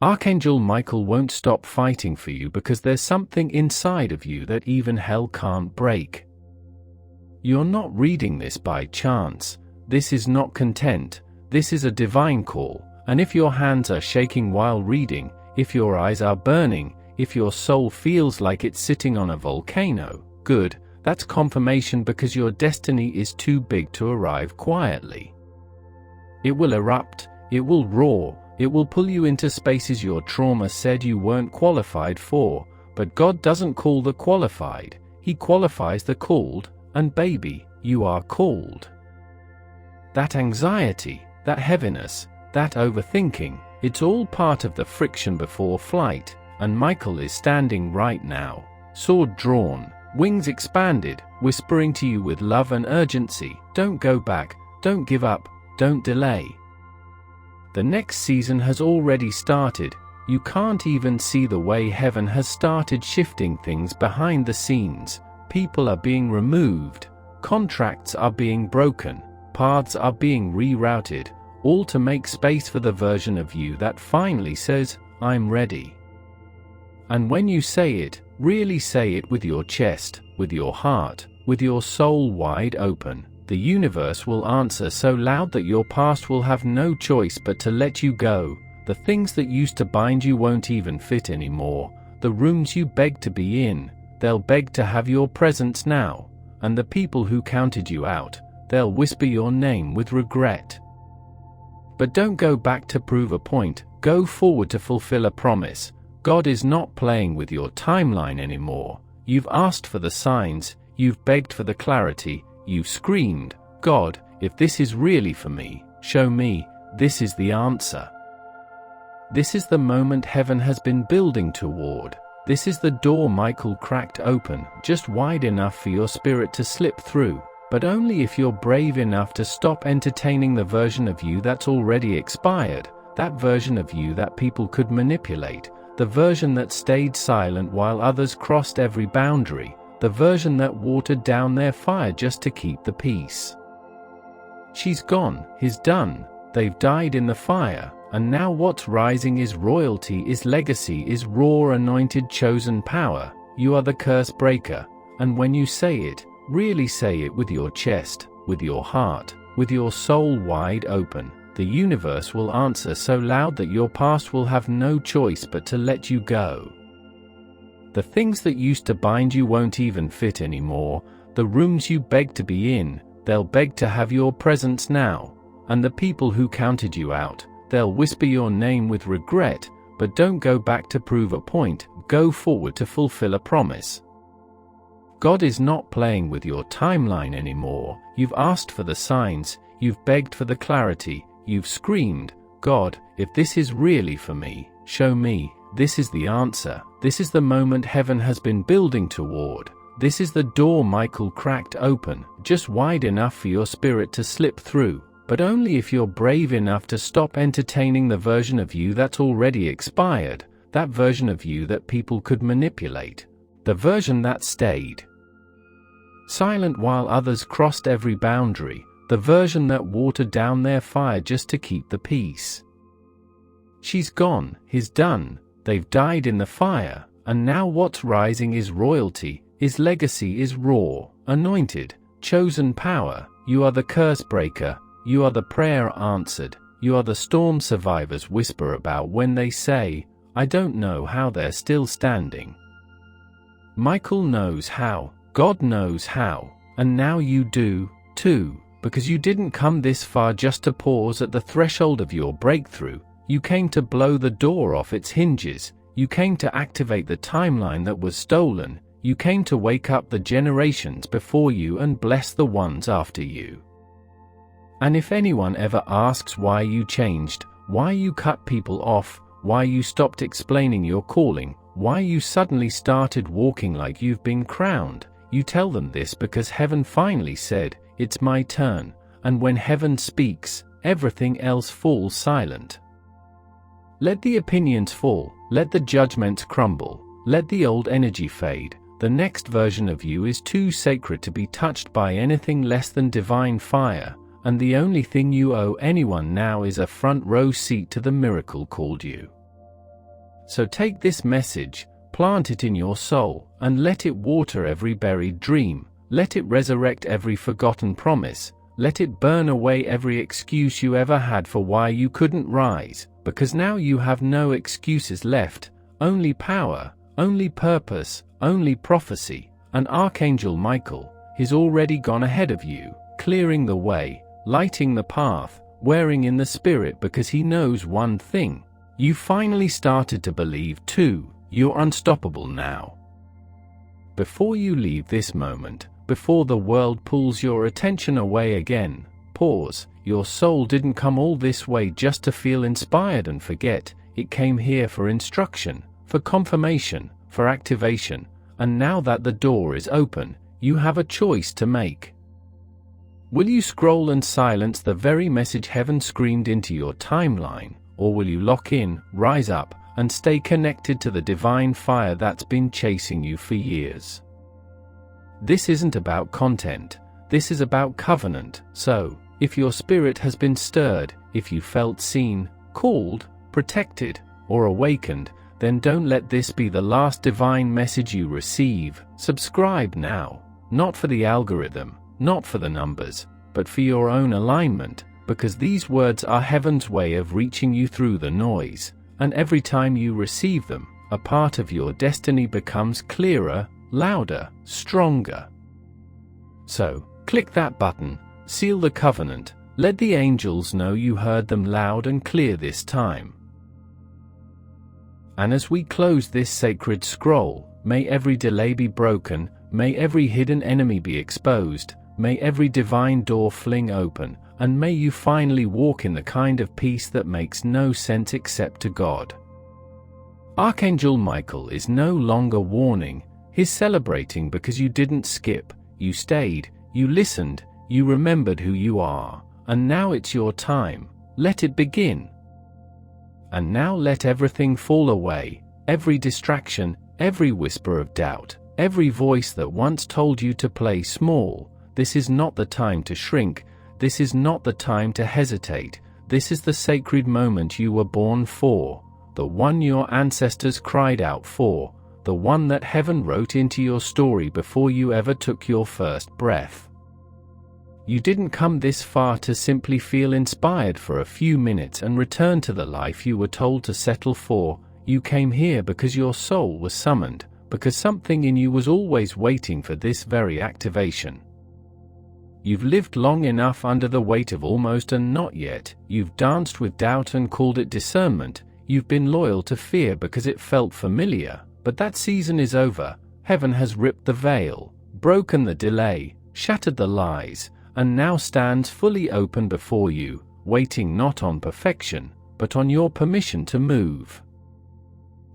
Archangel Michael won't stop fighting for you because there's something inside of you that even hell can't break. You're not reading this by chance. This is not content. This is a divine call, and if your hands are shaking while reading, if your eyes are burning, if your soul feels like it's sitting on a volcano, good, that's confirmation because your destiny is too big to arrive quietly. It will erupt, it will roar, it will pull you into spaces your trauma said you weren't qualified for, but God doesn't call the qualified, He qualifies the called, and baby, you are called. That anxiety, that heaviness, that overthinking, it's all part of the friction before flight, and Michael is standing right now, sword drawn, wings expanded, whispering to you with love and urgency, don't go back, don't give up, don't delay. The next season has already started. You can't even see the way heaven has started shifting things behind the scenes. People are being removed, contracts are being broken, paths are being rerouted, all to make space for the version of you that finally says, I'm ready. And when you say it, really say it with your chest, with your heart, with your soul wide open. The universe will answer so loud that your past will have no choice but to let you go. The things that used to bind you won't even fit anymore. The rooms you begged to be in, they'll beg to have your presence now. And the people who counted you out, they'll whisper your name with regret. But don't go back to prove a point, go forward to fulfill a promise. God is not playing with your timeline anymore. You've asked for the signs, you've begged for the clarity, you've screamed, God, if this is really for me, show me, this is the answer. This is the moment heaven has been building toward. This is the door Michael cracked open, just wide enough for your spirit to slip through, but only if you're brave enough to stop entertaining the version of you that's already expired, that version of you that people could manipulate, the version that stayed silent while others crossed every boundary, the version that watered down their fire just to keep the peace. She's gone, he's done, they've died in the fire, and now what's rising is royalty, is legacy, is raw anointed chosen power. You are the curse breaker, and when you say it, really say it with your chest, with your heart, with your soul wide open. The universe will answer so loud that your past will have no choice but to let you go. The things that used to bind you won't even fit anymore. The rooms you begged to be in, they'll beg to have your presence now. And the people who counted you out, they'll whisper your name with regret, but don't go back to prove a point, go forward to fulfill a promise. God is not playing with your timeline anymore. You've asked for the signs, you've begged for the clarity, you've screamed, God, if this is really for me, show me, this is the answer. This is the moment heaven has been building toward. This is the door Michael cracked open, just wide enough for your spirit to slip through, but only if you're brave enough to stop entertaining the version of you that's already expired, that version of you that people could manipulate, the version that stayed silent while others crossed every boundary, the version that watered down their fire just to keep the peace. She's gone, he's done, they've died in the fire, and now what's rising is royalty, is legacy, is raw, anointed, chosen power. You are the curse breaker, you are the prayer answered, you are the storm survivors whisper about when they say, I don't know how they're still standing. Michael knows how, God knows how, and now you do, too, because you didn't come this far just to pause at the threshold of your breakthrough. You came to blow the door off its hinges, you came to activate the timeline that was stolen, you came to wake up the generations before you and bless the ones after you. And if anyone ever asks why you changed, why you cut people off, why you stopped explaining your calling, why you suddenly started walking like you've been crowned, you tell them this because heaven finally said, it's my turn, and when heaven speaks, everything else falls silent. Let the opinions fall, let the judgments crumble, let the old energy fade. The next version of you is too sacred to be touched by anything less than divine fire, and the only thing you owe anyone now is a front row seat to the miracle called you. So take this message, plant it in your soul, and let it water every buried dream, let it resurrect every forgotten promise, let it burn away every excuse you ever had for why you couldn't rise, because now you have no excuses left, only power, only purpose, only prophecy, and Archangel Michael, he's already gone ahead of you, clearing the way, lighting the path, wearing in the spirit because he knows one thing. You finally started to believe too, you're unstoppable now. Before you leave this moment, before the world pulls your attention away again, pause. Your soul didn't come all this way just to feel inspired and forget, it came here for instruction, for confirmation, for activation, and now that the door is open, you have a choice to make. Will you scroll and silence the very message heaven screamed into your timeline, or will you lock in, rise up, and stay connected to the divine fire that's been chasing you for years? This isn't about content, this is about covenant, so, if your spirit has been stirred, if you felt seen, called, protected, or awakened, then don't let this be the last divine message you receive. Subscribe now, not for the algorithm, not for the numbers, but for your own alignment, because these words are heaven's way of reaching you through the noise, and every time you receive them, a part of your destiny becomes clearer, louder, stronger. So, click that button, seal the covenant, let the angels know you heard them loud and clear this time. And as we close this sacred scroll, may every delay be broken, may every hidden enemy be exposed, may every divine door fling open, and may you finally walk in the kind of peace that makes no sense except to God. Archangel Michael is no longer warning, he's celebrating because you didn't skip, you stayed, you listened, you remembered who you are, and now it's your time, let it begin. And now let everything fall away, every distraction, every whisper of doubt, every voice that once told you to play small. This is not the time to shrink, this is not the time to hesitate, this is the sacred moment you were born for, the one your ancestors cried out for, the one that heaven wrote into your story before you ever took your first breath. You didn't come this far to simply feel inspired for a few minutes and return to the life you were told to settle for, you came here because your soul was summoned, because something in you was always waiting for this very activation. You've lived long enough under the weight of almost and not yet, you've danced with doubt and called it discernment, you've been loyal to fear because it felt familiar, but that season is over, heaven has ripped the veil, broken the delay, shattered the lies, and now stands fully open before you, waiting not on perfection, but on your permission to move.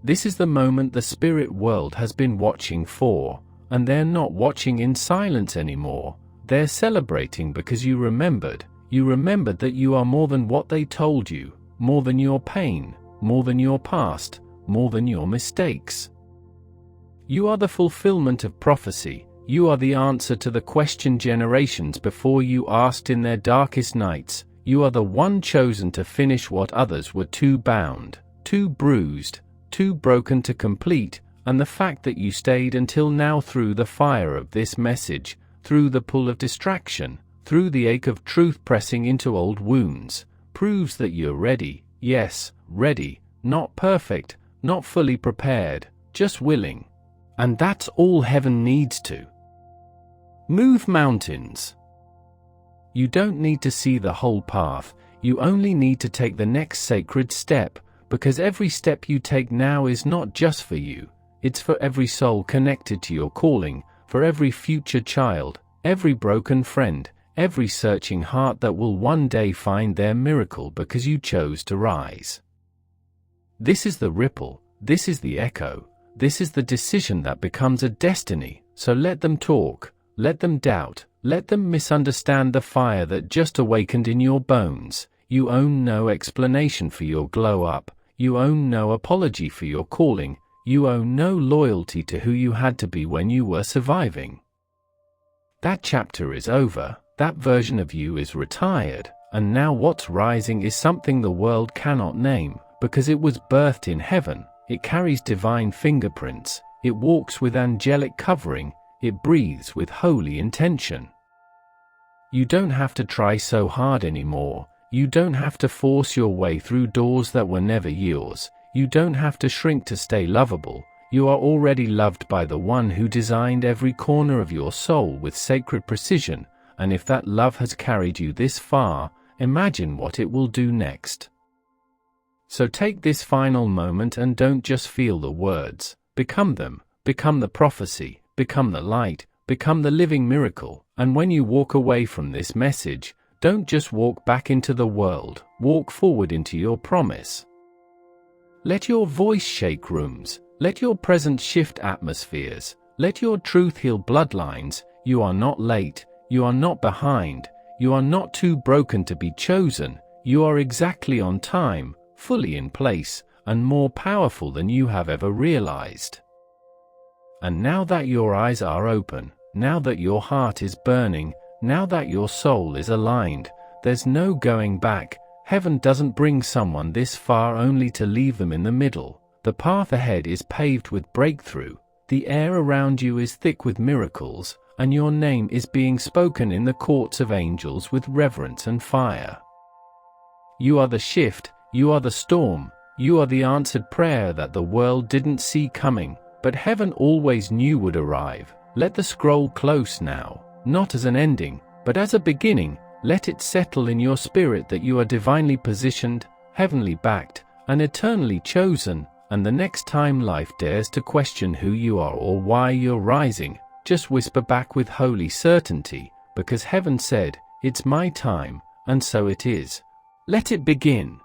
This is the moment the spirit world has been watching for, and they're not watching in silence anymore. They're celebrating because you remembered that you are more than what they told you, more than your pain, more than your past, more than your mistakes. You are the fulfillment of prophecy, you are the answer to the question generations before you asked in their darkest nights, you are the one chosen to finish what others were too bound, too bruised, too broken to complete, and the fact that you stayed until now through the fire of this message, through the pull of distraction, through the ache of truth pressing into old wounds, proves that you're ready, yes, ready, not perfect, not fully prepared, just willing. And that's all heaven needs to move mountains. You don't need to see the whole path, you only need to take the next sacred step, because every step you take now is not just for you, it's for every soul connected to your calling, for every future child, every broken friend, every searching heart that will one day find their miracle because you chose to rise. This is the ripple, this is the echo, this is the decision that becomes a destiny, so let them talk, let them doubt, let them misunderstand the fire that just awakened in your bones. You own no explanation for your glow up, you own no apology for your calling, you owe no loyalty to who you had to be when you were surviving. That chapter is over, that version of you is retired, and now what's rising is something the world cannot name, because it was birthed in heaven, it carries divine fingerprints, it walks with angelic covering, it breathes with holy intention. You don't have to try so hard anymore, you don't have to force your way through doors that were never yours, you don't have to shrink to stay lovable, you are already loved by the one who designed every corner of your soul with sacred precision, and if that love has carried you this far, imagine what it will do next. So take this final moment and don't just feel the words, become them, become the prophecy, become the light, become the living miracle, and when you walk away from this message, don't just walk back into the world, walk forward into your promise. Let your voice shake rooms, let your presence shift atmospheres, let your truth heal bloodlines. You are not late, you are not behind, you are not too broken to be chosen, you are exactly on time, fully in place, and more powerful than you have ever realized. And now that your eyes are open, now that your heart is burning, now that your soul is aligned, there's no going back. Heaven doesn't bring someone this far only to leave them in the middle. The path ahead is paved with breakthrough, the air around you is thick with miracles, and your name is being spoken in the courts of angels with reverence and fire. You are the shift, you are the storm, you are the answered prayer that the world didn't see coming, but heaven always knew would arrive. Let the scroll close now, not as an ending, but as a beginning. Let it settle in your spirit that you are divinely positioned, heavenly backed, and eternally chosen, and the next time life dares to question who you are or why you're rising, just whisper back with holy certainty, because heaven said, "It's my time," and so it is. Let it begin.